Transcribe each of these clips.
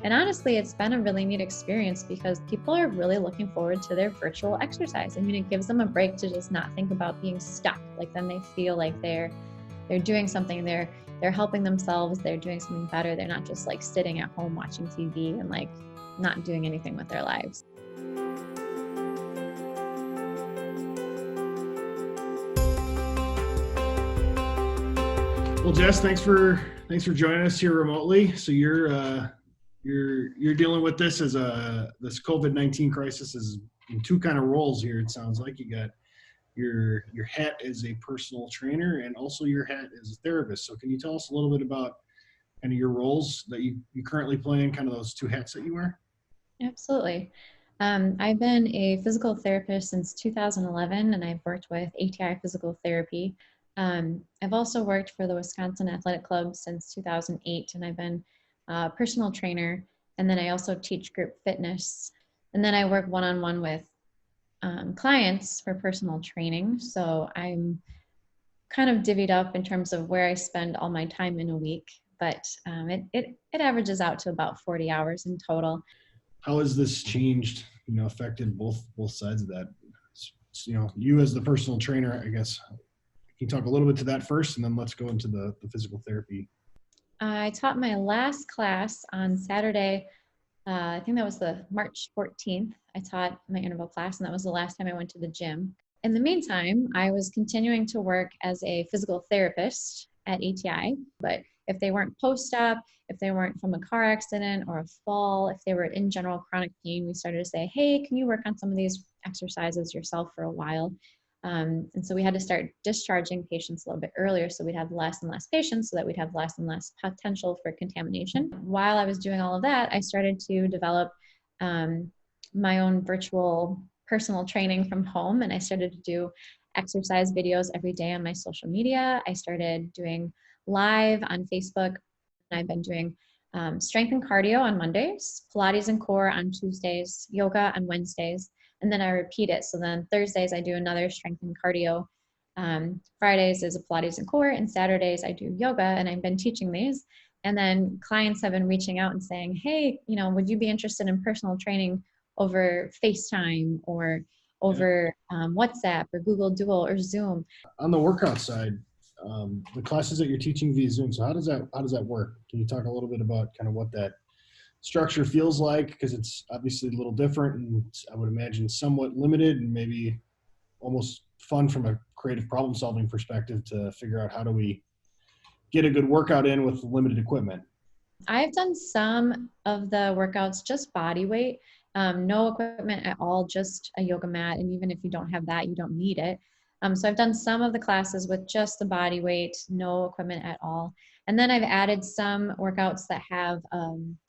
And honestly, it's been a really neat experience because people are really looking forward to their virtual exercise. I mean, it gives them a break to just not think about being stuck. Like then they feel like they're doing something, they're helping themselves, they're doing something better. They're not just like sitting at home watching TV and like not doing anything with their lives. Well, Jess, thanks for joining us here remotely. So you're dealing with this as this COVID-19 crisis is in two kind of roles here. It sounds like you got your hat as a personal trainer and also your hat as a therapist. So can you tell us a little bit about kind of your roles that you currently play in, kind of those two hats that you wear? Absolutely. I've been a physical therapist since 2011, and I've worked with ATI Physical Therapy. I've also worked for the Wisconsin Athletic Club since 2008, and I've been a personal trainer. And then I also teach group fitness. And then I work one-on-one with clients for personal training. So I'm kind of divvied up in terms of where I spend all my time in a week, but it averages out to about 40 hours in total. How has this changed, affected both sides of that? You as the personal trainer, I guess, can you talk a little bit to that first, and then let's go into the physical therapy? I taught my last class on Saturday. I think that was the March 14th. I taught my interval class, and that was the last time I went to the gym. In the meantime, I was continuing to work as a physical therapist at ATI, but if they weren't post-op, if they weren't from a car accident or a fall, if they were in general chronic pain, we started to say, hey, can you work on some of these exercises yourself for a while? And so we had to start discharging patients a little bit earlier so we'd have less and less patients so that we'd have less and less potential for contamination. While I was doing all of that, I started to develop my own virtual personal training from home, and I started to do exercise videos every day on my social media. I started doing live on Facebook. I've been doing strength and cardio on Mondays, Pilates and core on Tuesdays, yoga on Wednesdays, and then I repeat it. So then Thursdays I do another strength and cardio. Fridays is a Pilates and core, and Saturdays I do yoga, and I've been teaching these. And then clients have been reaching out and saying, hey, would you be interested in personal training over FaceTime or over WhatsApp or Google Duo or Zoom? On the workout side, the classes that you're teaching via Zoom, so how does that work? Can you talk a little bit about kind of what that structure feels like? Because it's obviously a little different, and I would imagine somewhat limited, and maybe almost fun from a creative problem solving perspective to figure out how do we get a good workout in with limited equipment. I've done some of the workouts just body weight, no equipment at all, just a yoga mat. And even if you don't have that, you don't need it. So I've done some of the classes with just the body weight, no equipment at all. And then I've added some workouts that have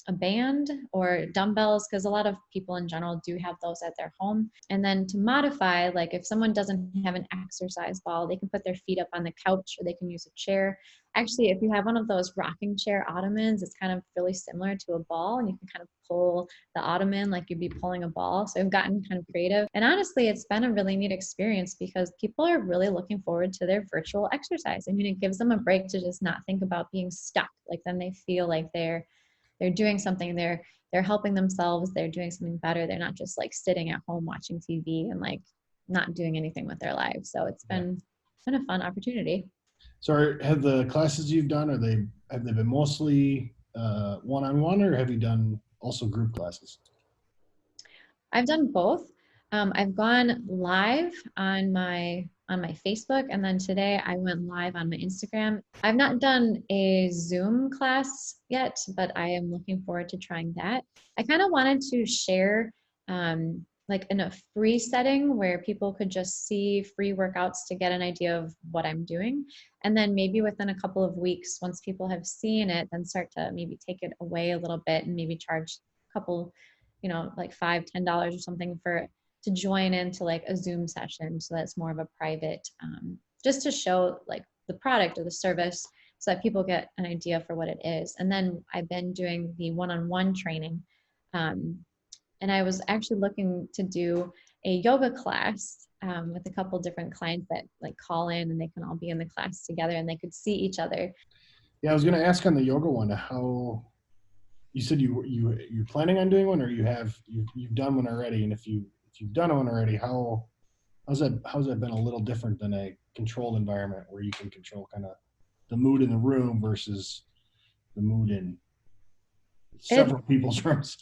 a band or dumbbells, because a lot of people in general do have those at their home. And then to modify, like if someone doesn't have an exercise ball, they can put their feet up on the couch or they can use a chair. Actually, if you have one of those rocking chair ottomans, it's kind of really similar to a ball, and you can kind of pull the ottoman like you'd be pulling a ball. So I've gotten kind of creative. And honestly, it's been a really neat experience because people are really looking forward to their virtual exercise. I mean, it gives them a break to just not think about being stuck. Like then they feel like they're doing something, they're helping themselves, they're doing something better. They're not just like sitting at home watching TV and like not doing anything with their lives. So it's been a fun opportunity. So have the classes you've done, have they been mostly one-on-one, or have you done also group classes? I've done both. I've gone live on my Facebook, and then today I went live on my Instagram. I've not done a Zoom class yet, but I am looking forward to trying that. I kind of wanted to share like in a free setting where people could just see free workouts to get an idea of what I'm doing. And then maybe within a couple of weeks, once people have seen it, then start to maybe take it away a little bit and maybe charge a couple, like $5-10 or something to join into like a Zoom session. So that's more of a private, just to show like the product or the service so that people get an idea for what it is. And then I've been doing the one-on-one training. And I was actually looking to do a yoga class with a couple different clients that like call in, and they can all be in the class together and they could see each other. Yeah, I was going to ask on the yoga one, how you said you're planning on doing one, or you've done one already? And if you've done one already, how's that been a little different than a controlled environment where you can control kind of the mood in the room versus the mood in It several people's rooms?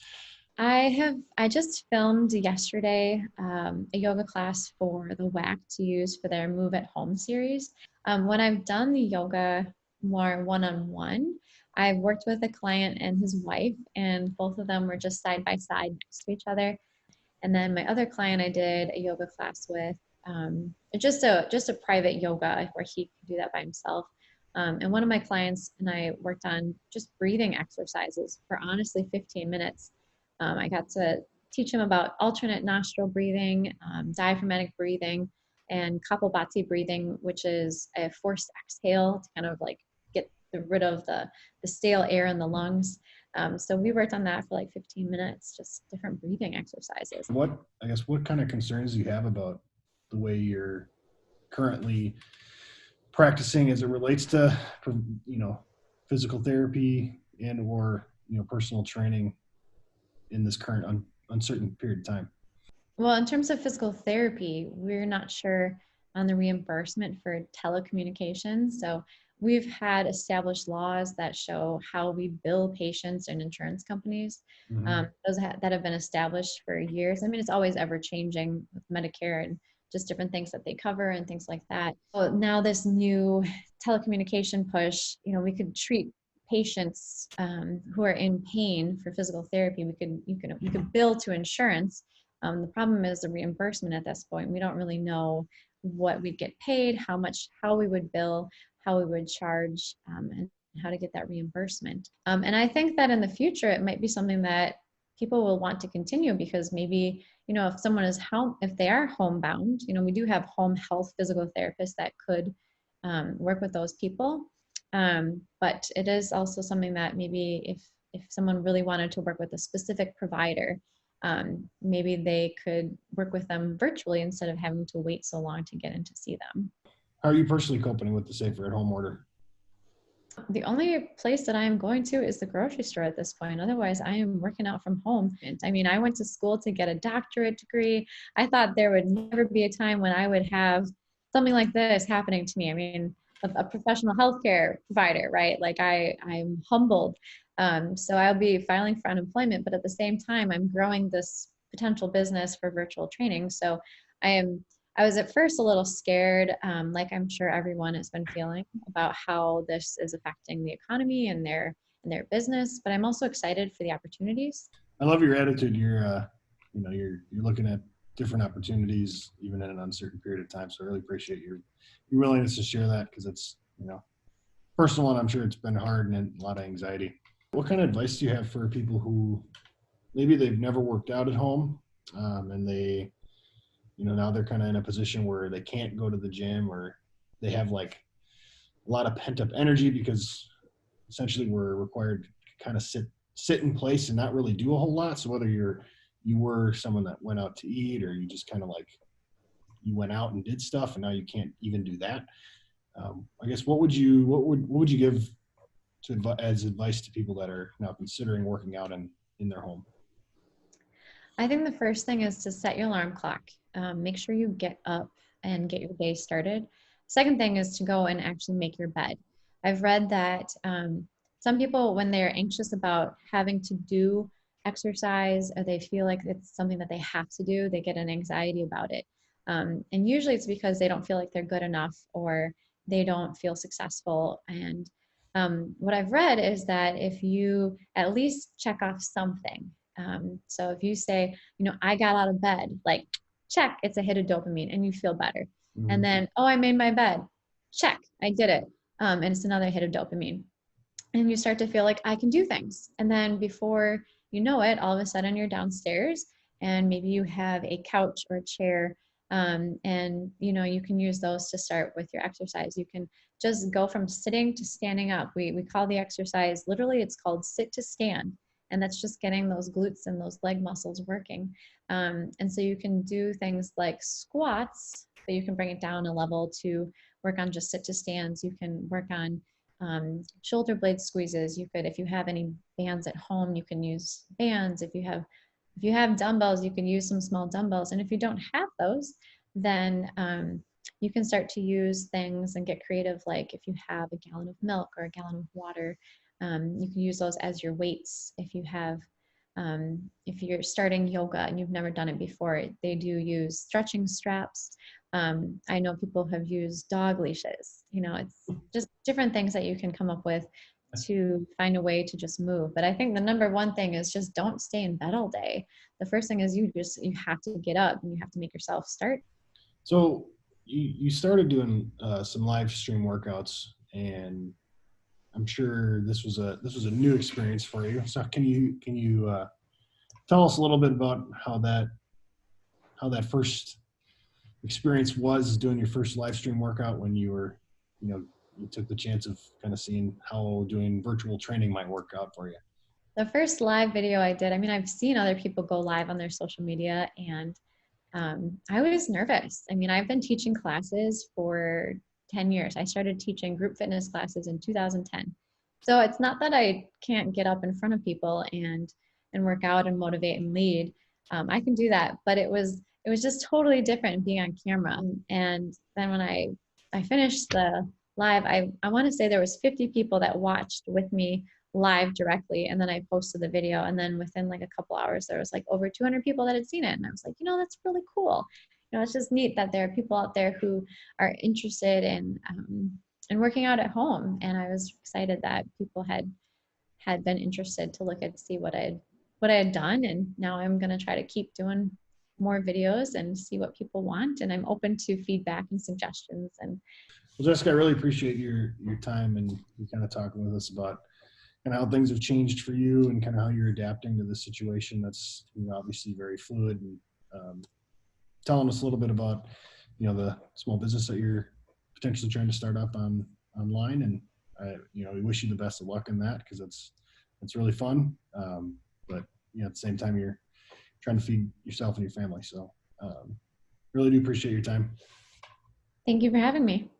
I just filmed yesterday a yoga class for the WAC to use for their Move at Home series. When I've done the yoga more one-on-one, I've worked with a client and his wife, and both of them were just side by side next to each other. And then my other client, I did a yoga class with, just a private yoga where he could do that by himself. And one of my clients and I worked on just breathing exercises for honestly 15 minutes. I got to teach him about alternate nostril breathing, diaphragmatic breathing, and Kapalbhati breathing, which is a forced exhale to kind of like get rid of the stale air in the lungs. So we worked on that for like 15 minutes, just different breathing exercises. What kind of concerns do you have about the way you're currently practicing as it relates to, you know, physical therapy and or, you know, personal training in this current uncertain period of time? Well, in terms of physical therapy, we're not sure on the reimbursement for telecommunications. So we've had established laws that show how we bill patients and insurance companies. Mm-hmm. That have been established for years. I mean, it's always ever changing with Medicare and just different things that they cover and things like that. So now this new telecommunication push, we could treat patients who are in pain for physical therapy. You could bill to insurance. The problem is the reimbursement at this point. We don't really know what we'd get paid, how we would bill, how we would charge, and how to get that reimbursement. And I think that in the future, it might be something that people will want to continue because maybe, if someone is home, if they are homebound, we do have home health physical therapists that could work with those people. But it is also something that maybe if someone really wanted to work with a specific provider, maybe they could work with them virtually instead of having to wait so long to get in to see them. How are you personally coping with the safer at home order? The only place that I am going to is the grocery store at this point. Otherwise, I am working out from home. I mean, I went to school to get a doctorate degree. I thought there would never be a time when I would have something like this happening to me. I mean, a professional healthcare provider, right? Like I'm humbled. So I'll be filing for unemployment, but at the same time, I'm growing this potential business for virtual training. So I was at first a little scared, like I'm sure everyone has been feeling about how this is affecting the economy and their business. But I'm also excited for the opportunities. I love your attitude. You're looking at different opportunities even in an uncertain period of time. So I really appreciate your willingness to share that because it's, personal, and I'm sure it's been hard and a lot of anxiety. What kind of advice do you have for people who maybe they've never worked out at home, and they, now they're kind of in a position where they can't go to the gym, or they have like a lot of pent up energy because essentially we're required to kind of sit in place and not really do a whole lot. So whether you were someone that went out to eat, or you just kind of like you went out and did stuff and now you can't even do that. I guess what would you give as advice to people that are now considering working out in their home? I think the first thing is to set your alarm clock. Make sure you get up and get your day started. Second thing is to go and actually make your bed. I've read that some people, when they're anxious about having to do exercise or they feel like it's something that they have to do, they get an anxiety about it. And usually it's because they don't feel like they're good enough or they don't feel successful. And what I've read is that if you at least check off something, so if you say, I got out of bed, like check, it's a hit of dopamine and you feel better. Mm-hmm. And then, oh, I made my bed, check, I did it. And it's another hit of dopamine. And you start to feel like I can do things. And then before you know it, all of a sudden you're downstairs and maybe you have a couch or a chair. And you can use those to start with your exercise. You can just go from sitting to standing up. We call the exercise, literally it's called sit to stand. And that's just getting those glutes and those leg muscles working. And so you can do things like squats, but you can bring it down a level to work on just sit to stands. You can work on shoulder blade squeezes. You could, if you have any bands at home, you can use bands. If you have dumbbells, you can use some small dumbbells. And if you don't have those, then you can start to use things and get creative. Like if you have a gallon of milk or a gallon of water, you can use those as your weights. If you're starting yoga and you've never done it before, they do use stretching straps. I know people have used dog leashes. It's just different things that you can come up with to find a way to just move. But I think the number one thing is just don't stay in bed all day. The first thing is you have to get up and you have to make yourself start. So you started doing some live stream workouts, and I'm sure this was a new experience for you. So can you tell us a little bit about how that first experience was doing your first live stream workout when you took the chance of kind of seeing how doing virtual training might work out for you? The first live video I did, I mean, I've seen other people go live on their social media, and I was nervous. I mean, I've been teaching classes for 10 years. I started teaching group fitness classes in 2010. So it's not that I can't get up in front of people and work out and motivate and lead. I can do that, but it was just totally different being on camera. And then when I finished the live, I want to say there was 50 people that watched with me live directly, and then I posted the video, and then within like a couple hours there was like over 200 people that had seen it, and I was like, that's really cool. It's just neat that there are people out there who are interested in working out at home, and I was excited that people had been interested to look at see what I had done, and now I'm going to try to keep doing more videos and see what people want, and I'm open to feedback and suggestions. And well, Jessica, I really appreciate your time and you kind of talking with us about and how things have changed for you and kind of how you're adapting to the situation that's obviously very fluid, and telling us a little bit about the small business that you're potentially trying to start up online. And we wish you the best of luck in that, because it's really fun, but at the same time you're trying to feed yourself and your family. So really do appreciate your time. Thank you for having me.